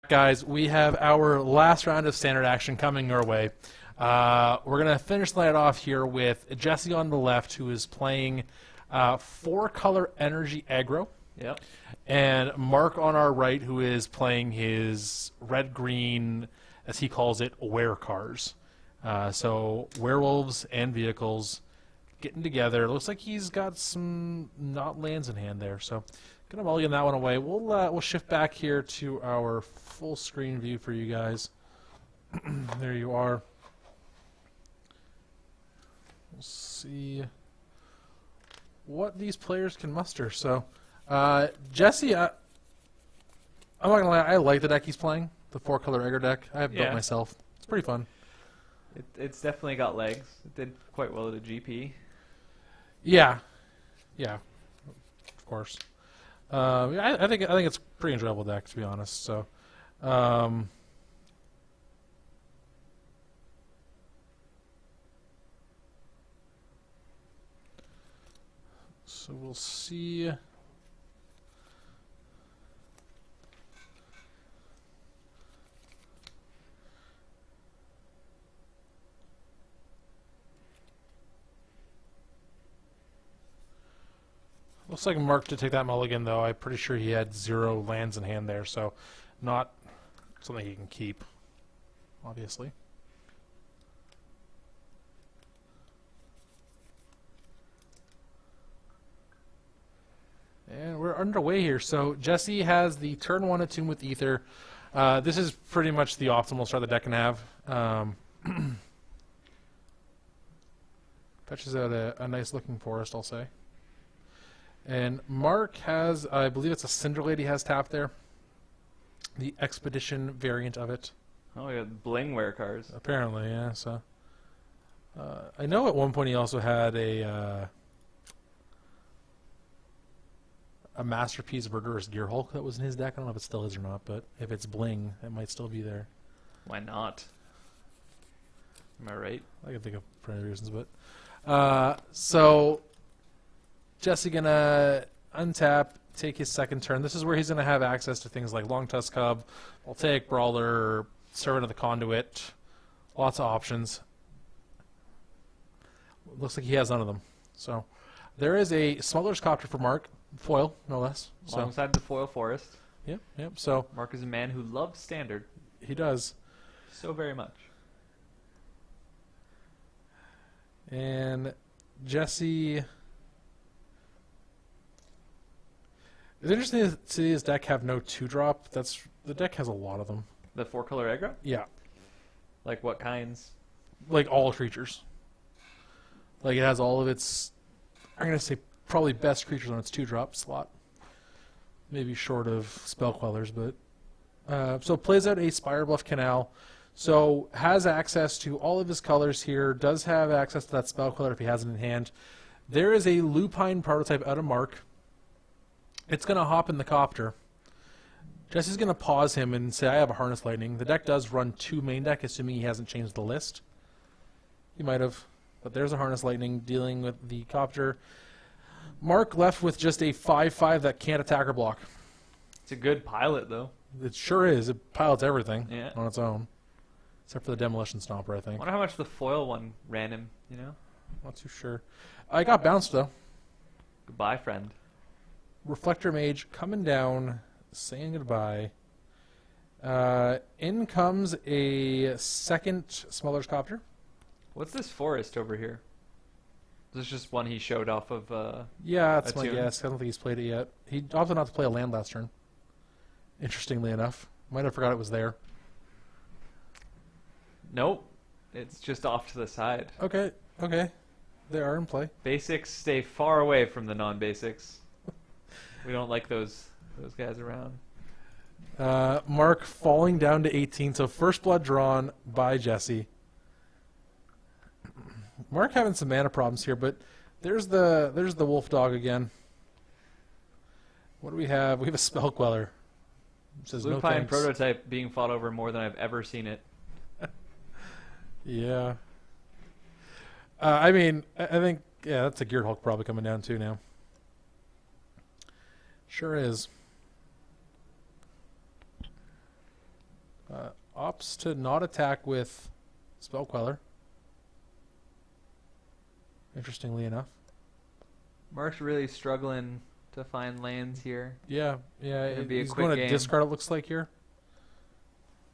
Guys, we have our last round of standard action coming our way. We're going to finish the night off here with Jesse on the left, who is playing 4-color energy aggro. Yep. And Mark on our right, who is playing his red-green, as he calls it, werecars. So werewolves and vehicles getting together. Looks like he's got some not lands in hand there. So gonna mulligan that one away. We'll shift back here to our full screen view for you guys. There you are. We'll see what these players can muster. So Jesse, I'm not gonna lie, I like the deck he's playing, the 4-color aggro deck. I have built myself. It's pretty fun. It's definitely got legs. It did quite well at a GP. Yeah, of course. I think it's a pretty enjoyable deck, to be honest. So, so we'll see. Looks like Mark did take that mulligan, though. I'm pretty sure he had 0 lands in hand there, so not something he can keep, obviously. And we're underway here. So Jesse has the turn 1 Attune with Ether. This is pretty much the optimal start the deck can have. Fetches out a nice-looking forest, I'll say. And Mark has, I believe it's a Cinder Lady has tapped there. The Expedition variant of it. Oh, we got blingware cars. Apparently, yeah. So I know at one point he also had a Masterpiece Murderous Gearhulk that was in his deck. I don't know if it still is or not, but if it's bling, it might still be there. Why not? Am I right? I can think of plenty of reasons, but so Jesse gonna untap, take his second turn. This is where he's gonna have access to things like Long Tusk Cub, Voltaic Brawler, Servant of the Conduit, lots of options. Looks like he has none of them. So there is a Smuggler's Copter for Mark, foil no less. So, alongside the foil forest. Yep. So Mark is a man who loves standard. He does. So very much. And Jesse. It's interesting to see his deck have no 2-drop. The deck has a lot of them. The 4-color aggro? Yeah. Like what kinds? Like all creatures. Like it has all of its, I'm going to say probably best creatures on its 2-drop slot. Maybe short of Spell Quellers, but so plays out a Spirebluff Canal. So has access to all of his colors here. Does have access to that Spell Queller if he has it in hand. There is a Lupine prototype out of Mark. It's going to hop in the copter. Jesse's going to pause him and say, I have a Harness Lightning. The deck does run 2 main deck, assuming he hasn't changed the list. He might have. But there's a Harness Lightning dealing with the copter. Mark left with just a 5/5 that can't attack or block. It's a good pilot, though. It sure is. It pilots everything on its own. Except for the Demolition Stomper, I think. I wonder how much the foil one ran him, you know? Not too sure. I got bounced, though. Goodbye, friend. Reflector Mage coming down, saying goodbye. In comes a second Smuggler's Copter. What's this forest over here? Is this just one he showed off of? Yeah, that's my guess. I don't think he's played it yet. He opted not to play a land last turn. Interestingly enough. Might have forgot it was there. Nope. It's just off to the side. Okay. They are in play. Basics stay far away from the non-basics. We don't like those guys around. Mark falling down to 18, so first blood drawn by Jesse. Mark having some mana problems here, but there's the wolf dog again. What do we have? We have a Spell Queller. It says Lupine no thanks. prototype being fought over more than I've ever seen it. Yeah. I mean, I think, yeah, that's a Gearhulk probably coming down too now. Sure is. opts to not attack with Spell Queller. Interestingly enough. Mark's really struggling to find lands here. Yeah, It'd be a he's quick going to game. discard, it looks like, here.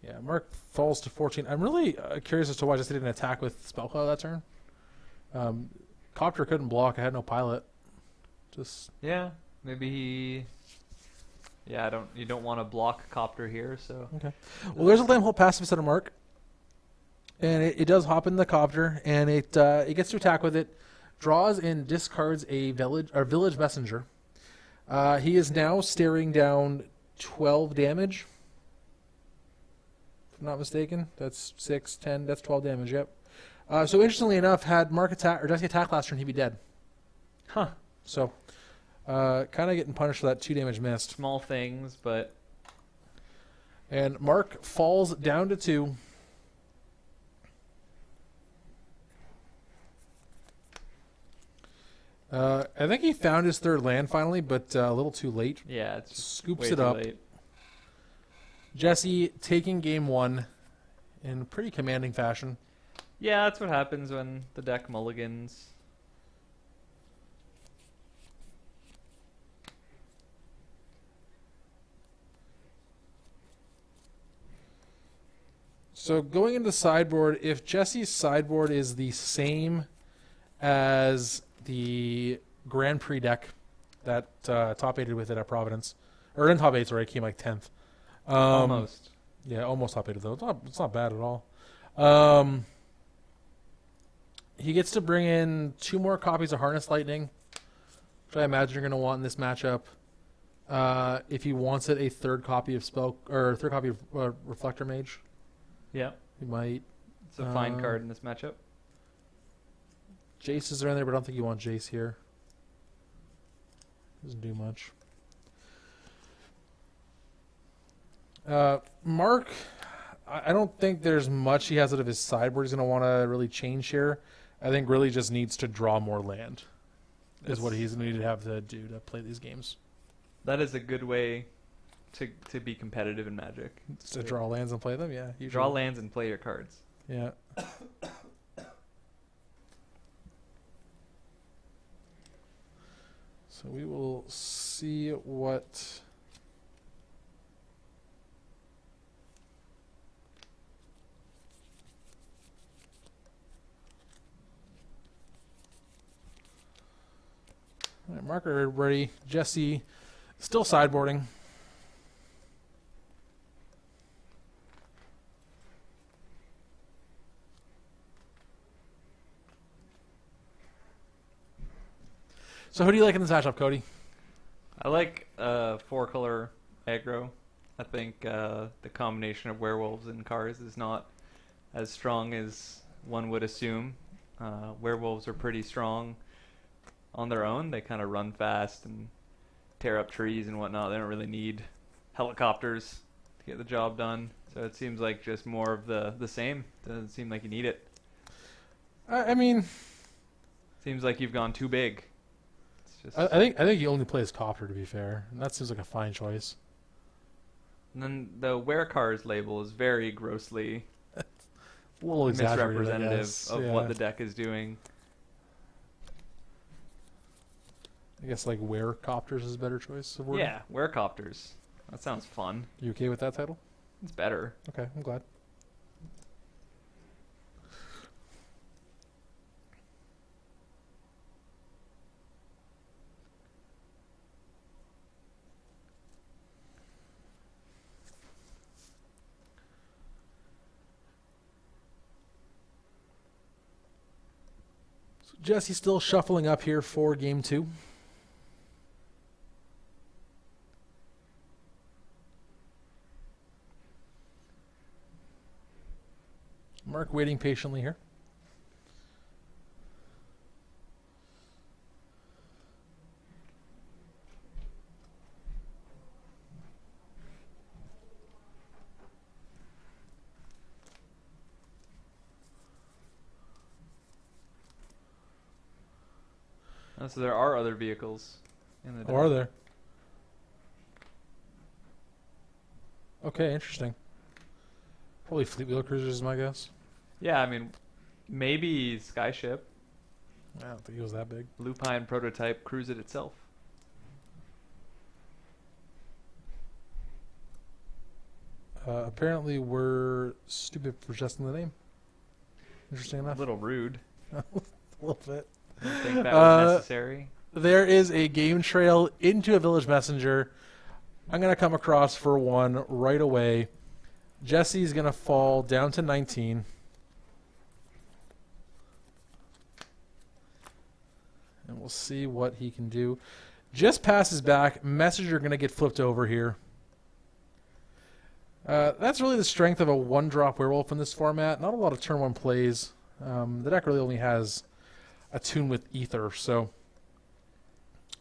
Yeah, Mark falls to 14. I'm really curious as to why I just didn't attack with Spell Queller that turn. Copter couldn't block. I had no pilot. Just Yeah, maybe he. Yeah, you don't want to block Copter here, so. okay. Well, there's a Lambholt passive set of Mark, and it does hop in the Copter, and it gets to attack with it, draws and discards a village messenger. He is now staring down 12 damage. If I'm not mistaken, that's 6, 10. That's 12 damage. Yep. So interestingly enough, had Mark attack or Jesse attack last turn, he'd be dead. Huh. So, kind of getting punished for that 2 damage missed. Small things, but. And Mark falls down to 2. I think he found his third land finally, but a little too late. Yeah, it's Scoops way it too up. late. Jesse taking game 1 in pretty commanding fashion. Yeah, that's what happens when the deck mulligans. So going into sideboard, if Jesse's sideboard is the same as the Grand Prix deck that top 8'd with it at Providence, or in top 8, sorry, it came like 10th. Almost. Yeah, almost top 8 though. It's not bad at all. He gets to bring in 2 more copies of Harness Lightning, which I imagine you're going to want in this matchup. If he wants it, a third copy of Reflector Mage. Yeah, He might. it's a fine card in this matchup. Jaces are in there, but I don't think you want Jace here. Doesn't do much. Mark, I don't think there's much he has out of his sideboard he's going to want to really change here. I think really just needs to draw more land is what he's going to need to have to do to play these games. That is a good way to be competitive in Magic. Just to draw lands and play them, yeah. Usually. Draw lands and play your cards. Yeah. So we will see what... All right, marker ready. Jesse still sideboarding. So who do you like in this matchup, Cody? I like 4-color aggro. I think the combination of werewolves and cars is not as strong as one would assume. Werewolves are pretty strong on their own. They kind of run fast and tear up trees and whatnot. They don't really need helicopters to get the job done. So it seems like just more of the same. Doesn't seem like you need it. I mean... Seems like you've gone too big. It's just I think he only plays Copter, to be fair. And that seems like a fine choice. And then the where cars label is very grossly A little exaggerated, misrepresentative I guess. of Yeah. what the deck is doing. I guess like where Copters is a better choice of word. Yeah, werecopters. That sounds fun. You okay with that title? It's better. Okay, I'm glad. So Jesse's still shuffling up here for game 2. Mark waiting patiently here. Oh, so there are other vehicles in the deck. Or are there? Okay, interesting. Probably Fleet Wheeler Cruisers is my guess. Yeah, I mean, maybe Skyship, I don't think it was that big. Lupine prototype, cruise it itself. Apparently, we're stupid for suggesting the name. Interesting A enough. little rude. A little bit. I don't think that was necessary. There is a game trail into a Village Messenger. I'm going to come across for one right away. Jesse's going to fall down to 19. And we'll see what he can do. Just passes back. Messenger going to get flipped over here. That's really the strength of a one-drop werewolf in this format. Not a lot of turn one plays. The deck really only has a tune with Ether, so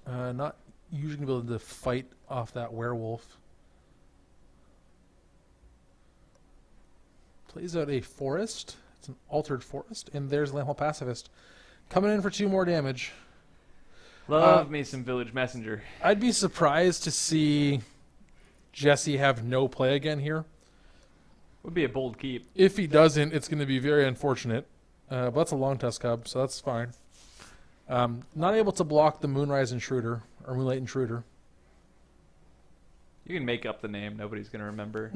not usually going to be able to fight off that werewolf. Plays out a forest. It's an altered forest, and there's Lamphole Pacifist coming in for 2 more damage. Love me some Village Messenger. I'd be surprised to see Jesse have no play again here. Would be a bold keep. If he doesn't, it's going to be very unfortunate. But that's a long tusk cub, so that's fine. Not able to block the Moonrise Intruder, or Moonlight Intruder. You can make up the name. Nobody's going to remember.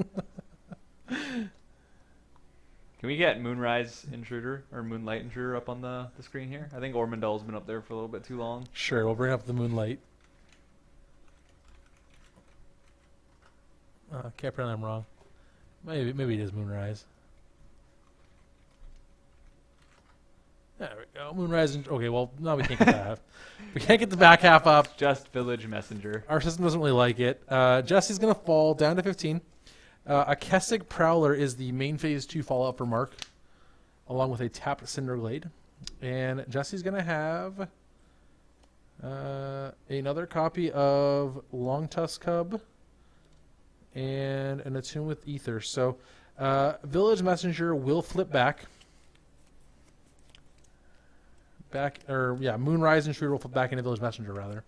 Can we get Moonrise Intruder or Moonlight Intruder up on the screen here? I think Ormondal's been up there for a little bit too long. Sure, we'll bring up the Moonlight. Can't pretend I'm wrong. Maybe it is Moonrise. There we go. Moonrise. Okay, well, no, we can't get that half. We can't get the back half up. Just Village Messenger. Our system doesn't really like it. Jesse's going to fall down to 15. A Kessig Prowler is the main phase 2 fallout for Mark, along with a tapped Cinderglade. And Jesse's going to have another copy of Long Tusk Cub and an Attune with Ether. So Village Messenger will flip back. Moonrise Intruder will flip back into Village Messenger, rather.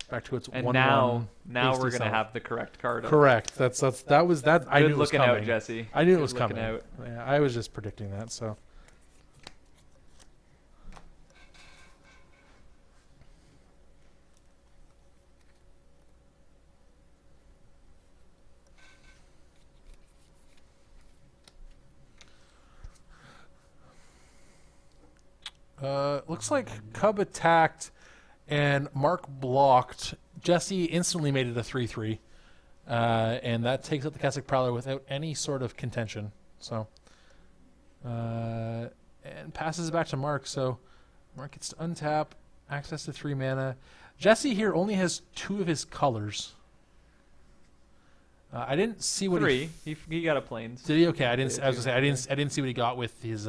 Back to its And 1/1 now hasty we're going to self. have the correct card. Correct. That was that. I knew Good it was looking coming. out, Jesse. I knew it Good was looking coming. out. Yeah, I was just predicting that. So. Looks like Cub attacked and Mark blocked. Jesse instantly made it a 3-3. And that takes out the Kessig Prowler without any sort of contention. So, and passes it back to Mark. So, Mark gets to untap, access to 3 mana. Jesse here only has 2 of his colors. I didn't see what 3. He got a plains. did he? Okay, I didn't. Yeah, I was gonna say two. I didn't see what he got with his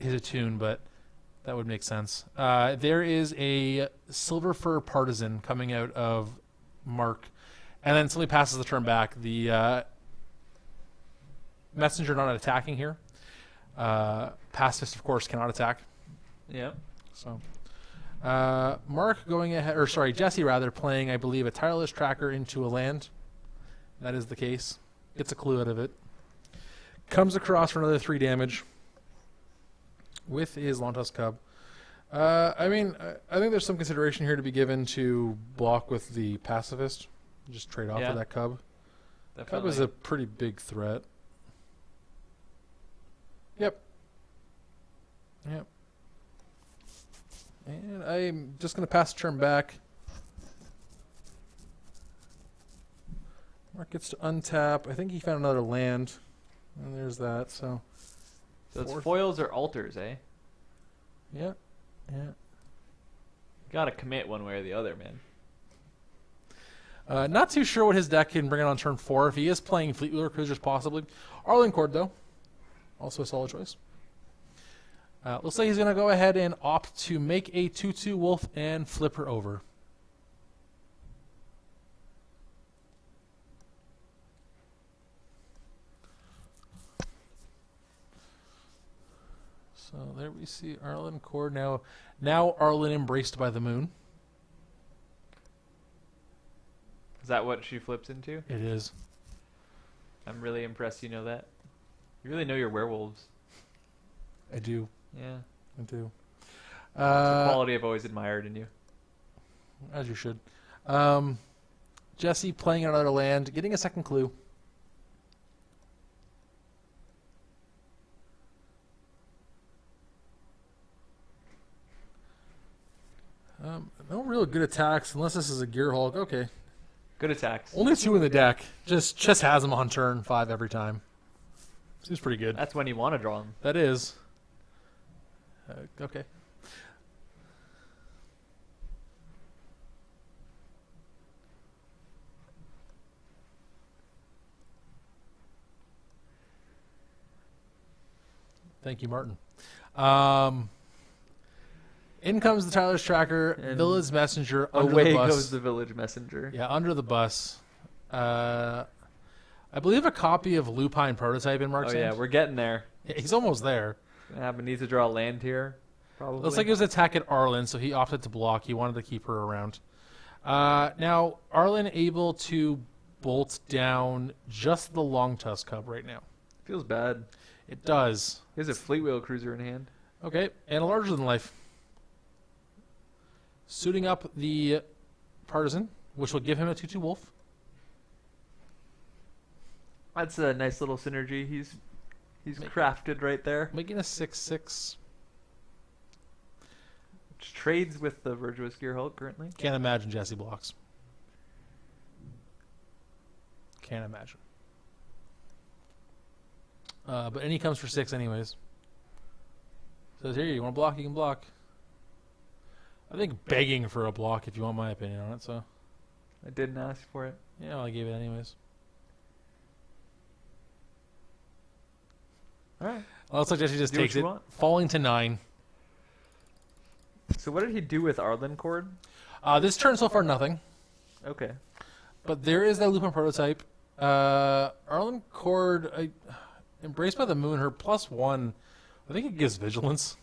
Attune, but that would make sense. There is a Silver Fur Partisan coming out of Mark, and then somebody passes the turn back. The Messenger not attacking here. Pacifist, of course, cannot attack. Yeah. So, Mark going ahead, or sorry, Jesse rather, playing, I believe, a Tireless Tracker into a land. That is the case. Gets a clue out of it. Comes across for another 3 damage with his Long Tusk Cub. I think there's some consideration here to be given to block with the Pacifist. Just trade off with that Cub. Definitely. Cub is a pretty big threat. Yep. And I'm just going to pass the turn back. Mark gets to untap. I think he found another land. And there's that, so it's 4. foils or altars, eh? Yeah. Gotta commit one way or the other, man. Not too sure what his deck can bring it on turn 4. If he is playing Fleet Wheeler Cruisers, possibly. Arlen Cord, though. Also a solid choice. Looks like he's going to go ahead and opt to make a 2/2 Wolf and flip her over. So there we see Arlen Cord. Now Arlen embraced by the moon. Is that what she flips into? It is. I'm really impressed you know that. You really know your werewolves. I do. Yeah. I do. It's a quality I've always admired in you. As you should. Jesse playing another land, getting a second clue. No real good attacks unless this is a Gear Hulk. Okay. Good attacks. Only 2 in the deck. Just has them on turn 5 every time. Seems pretty good. That's when you want to draw them. That is. Okay. Thank you, Martin. In comes the Tyler's Tracker, And Village Messenger, under Away the bus. goes the village messenger. Yeah, under the bus. I believe a copy of Lupine Prototype in Mark's Oh yeah, hand. we're getting there. Yeah, he's almost there. Gonna have a need to draw land here. Probably. Looks like it was an attack at Arlen, so he opted to block. He wanted to keep her around. Now, Arlen able to bolt down just the Long Tusk Cub right now. Feels bad. It does. He has a fleet wheel cruiser in hand. Okay, and a larger than life. Suiting up the Partisan, which will give him a 2/2 Wolf. That's a nice little synergy he's crafted right there. Making a 6/6. Which trades with the Virtuous Gear Hulk currently. Can't imagine Jesse blocks. Can't imagine. But and he comes for 6 anyways. Says here, you want to block, you can block. I think begging for a block, if you want my opinion on it. So I didn't ask for it. yeah, well, I gave it anyways. All right. Well, looks like Jesse just Do what takes you it, want. falling to 9. So what did he do with Arlen Cord? This turn so far nothing, Okay. but there is that Lupin Prototype. Arlen Cord, Embraced by the Moon, her +1. I think it gives vigilance.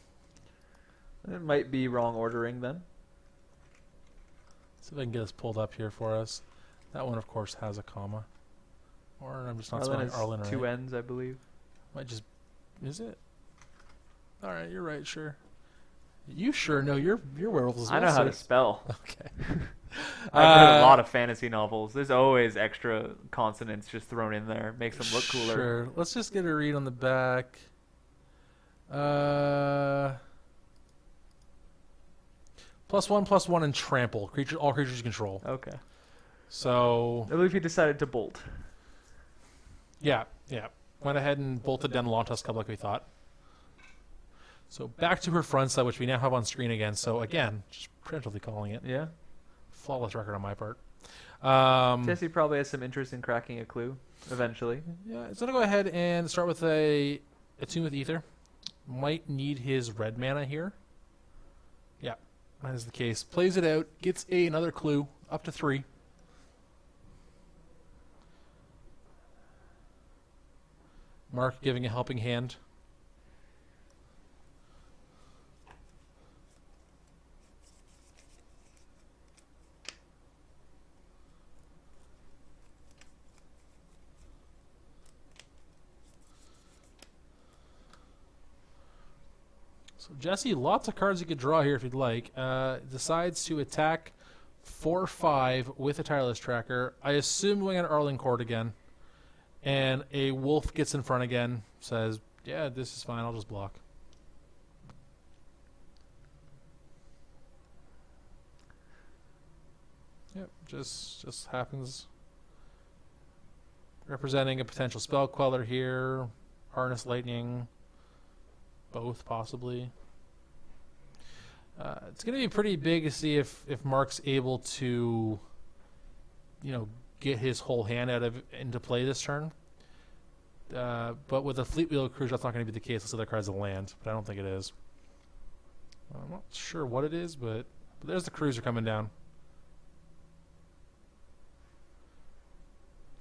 It might be wrong ordering then. See if I can get this pulled up here for us. That one, of course, has a comma. Or I'm just not Arlen spelling has Arlen right. 2 ends, I believe. Might just... Is it? Alright, you're right, sure. You sure know your werewolf as well, I know how sir. to spell. Okay. I've read a lot of fantasy novels. There's always extra consonants just thrown in there. Makes them look cooler. Sure. Let's just get a read on the back. +1/+1 and trample. All creatures you control. Okay. So I believe he decided to bolt. yeah. Went ahead and bolted down the Long Tusk Cub like we thought. So back to her front side, which we now have on screen again. So again, just preemptively calling it. Yeah. Flawless record on my part. Jesse probably has some interest in cracking a clue eventually. Yeah, it's gonna go ahead and start with a Attune with Ether. Might need his red mana here. Yeah, that is the case. Plays it out, gets another clue, up to 3. Mark giving a helping hand. So Jesse, lots of cards you could draw here if you'd like. Decides to attack 4/5 with a Tireless Tracker. I assume going on Arlen Cord again. And a wolf gets in front again. Says, yeah, this is fine. I'll just block. Yep, just happens. Representing a potential spell queller here. Harness Lightning. Both, possibly. It's going to be pretty big to see if Mark's able to, get his whole hand into play this turn. But with a Fleet Wheel Cruiser, that's not going to be the case. Let's say that card's a land, but I don't think it is. I'm not sure what it is, but there's the Cruiser coming down.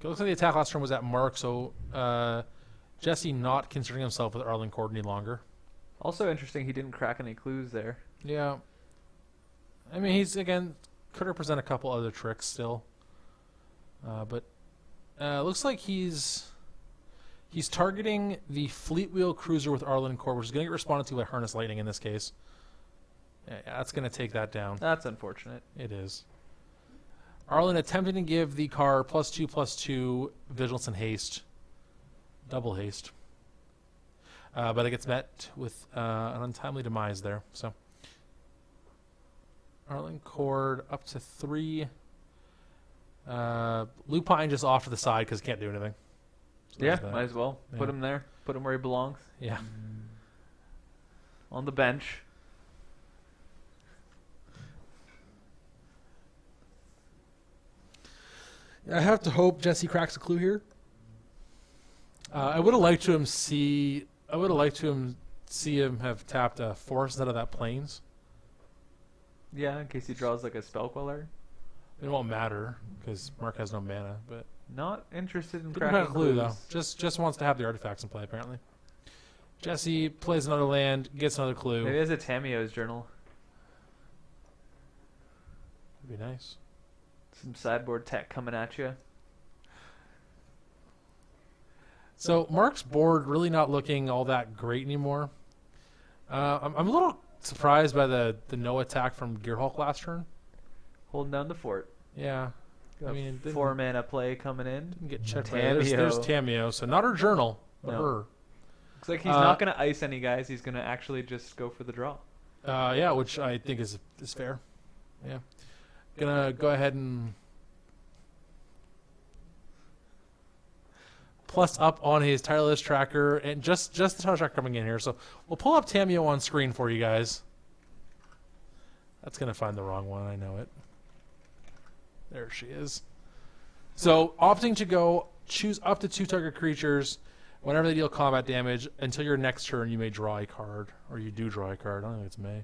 It looks like the attack last turn was at Mark, so Jesse not considering himself with Arlen Cord any longer. Also interesting, he didn't crack any clues there. Yeah. I mean, he's, again, could represent a couple other tricks still. But looks like he's He's targeting the Fleet Wheel Cruiser with Arlen Core, which is going to get responded to by Harness Lightning in this case. Yeah, that's going to take that down. That's unfortunate. It is. Arlen attempting to give the car +2/+2 Vigilance and Haste. Double haste. But it gets met with an untimely demise there. So Arlen Cord up to 3. Lupine just off to the side because he can't do anything. So Yeah, there's that. might as well. Yeah. Put him there. Put him where he belongs. Yeah. On the bench. I have to hope Jesse cracks a clue here. I would have liked to see him have tapped a force instead of that planes. Yeah, in case he draws like a spell queller. It won't matter because Mark has no mana, but Not interested in didn't crack cracking a clue clues. though. Just wants to have the artifacts in play apparently. Jesse plays another land, gets another clue. Maybe it's a Tameo's journal. Would be nice. Some sideboard tech coming at you. So Mark's board really not looking all that great anymore. I'm a little surprised by the no attack from Gearhulk last turn. Holding down the fort. Yeah, Got I mean, it didn't- 4 mana play coming in. didn't get checked. By there's Tameo, so not her journal, but No. her. Looks like he's not going to ice any guys. He's going to actually just go for the draw. Yeah, which I think is fair. Yeah, gonna go ahead and plus up on his tireless tracker, and just the tireless tracker coming in here. So we'll pull up Tameo on screen for you guys. That's gonna find the wrong one. I know it. There she is. So opting to go choose up to 2 target creatures. Whenever they deal combat damage, until your next turn, you may draw a card, or you do draw a card. I don't think it's may.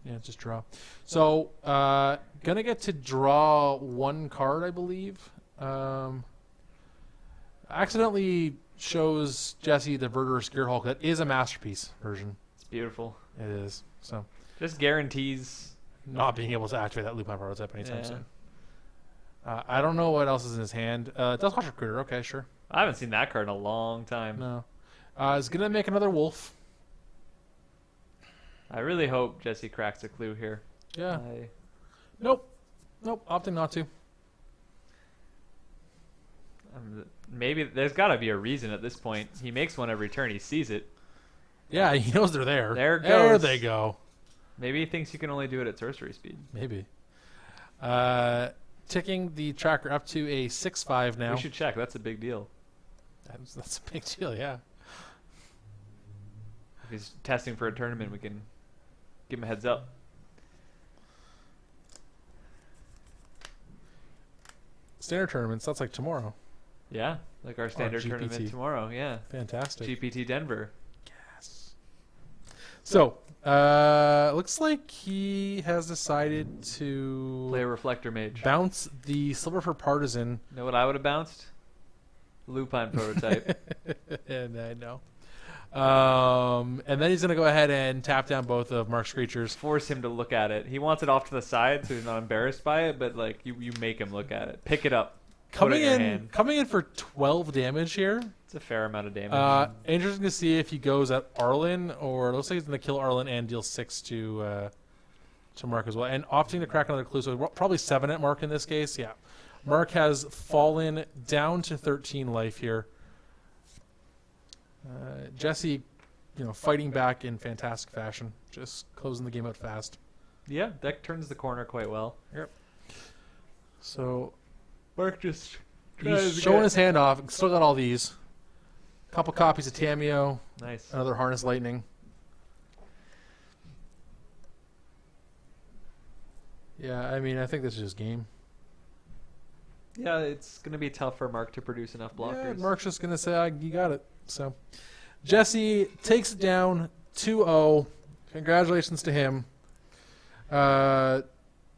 Yeah, just draw. So, gonna get to draw 1 card, I believe. Accidentally shows Jesse the Verdurous Gearhulk. That is a masterpiece version. It's beautiful. It is. So, Just guarantees. not being able to activate that Lupine prototype anytime Yeah. soon. I don't know what else is in his hand. Dust Watcher Critter. Okay, sure. I haven't seen that card in a long time. No. Is gonna make another wolf. I really hope Jesse cracks a clue here. Yeah. I- Nope. Opting not to. maybe there's got to be a reason at this point. He makes one every turn. He sees it. Yeah, he knows they're there. There it There goes. they go. Maybe he thinks you can only do it at sorcery speed. Maybe. Ticking the tracker up to a 6/5 now. We should check. That's a big deal. That's a big deal, yeah. If he's testing for a tournament, we can give him a heads up. Standard tournaments, that's like tomorrow. Yeah, like our standard GPT. tournament tomorrow. Yeah, Fantastic. GPT Denver. Yes. So, looks like he has decided to Play a Reflector Mage. bounce the Silverfur Partisan. Know what I would have bounced? Lupine prototype. And I know. And then he's going to go ahead and tap down both of Mark's creatures. Force him to look at it. He wants it off to the side so he's not embarrassed by it, but like you make him look at it. Pick it up. Put it in your hand. Coming in for 12 damage here. It's a fair amount of damage. Interesting to see if he goes at Arlen, or it looks like he's going to kill Arlen and deal 6 to Mark as well. And opting to crack another clue, so probably 7 at Mark in this case. Yeah, Mark has fallen down to 13 life here. Jesse, fighting back in fantastic fashion, just closing the game out fast. Yeah, deck turns the corner quite well. Yep. So Mark just he's showing his hand off. Still got all these. Couple copies of Tameo. Nice. Another Harness Lightning. Yeah, I mean, I think this is just game. Yeah, it's going to be tough for Mark to produce enough Yeah, blockers. Mark's just going to say, you got it. So, Jesse takes it down 2-0. Congratulations to him.